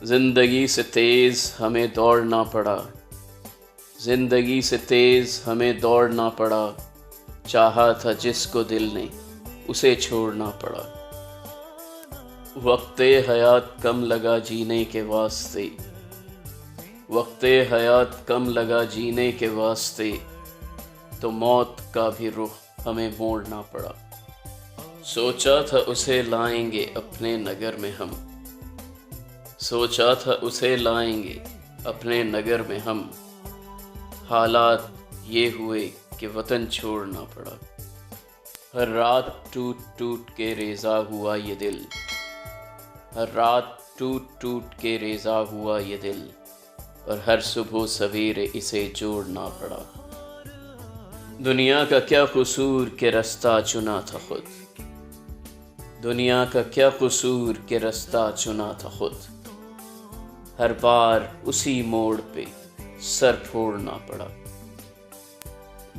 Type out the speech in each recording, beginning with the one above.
زندگی سے تیز ہمیں دوڑنا پڑا، زندگی سے تیز ہمیں دوڑنا پڑا، چاہا تھا جس کو دل نے اسے چھوڑنا پڑا۔ وقت حیات کم لگا جینے کے واسطے، وقت حیات کم لگا جینے کے واسطے، تو موت کا بھی رخ ہمیں موڑنا پڑا۔ سوچا تھا اسے لائیں گے اپنے نگر میں ہم، سوچا تھا اسے لائیں گے اپنے نگر میں ہم، حالات یہ ہوئے کہ وطن چھوڑنا پڑا۔ ہر رات ٹوٹ ٹوٹ کے ریزہ ہوا یہ دل، ہر رات ٹوٹ ٹوٹ کے ریزہ ہوا یہ دل، اور ہر صبح سویرے اسے جوڑنا پڑا۔ دنیا کا کیا قصور کہ رستہ چنا تھا خود، دنیا کا کیا قصور کہ رستہ چنا تھا خود، ہر بار اسی موڑ پہ سر پھوڑنا پڑا۔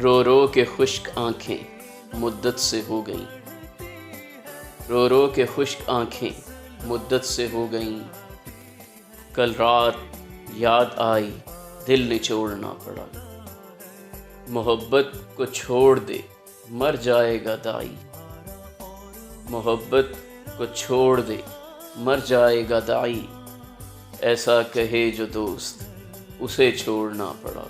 رو رو کے خشک آنکھیں مدت سے ہو گئیں، رو رو کے خشک آنکھیں مدت سے ہو گئیں، کل رات یاد آئی دل نچوڑنا پڑا۔ محبت کو چھوڑ دے مر جائے گا دائی، محبت کو چھوڑ دے مر جائے گا دائی، ایسا کہے جو دوست اسے چھوڑنا پڑا۔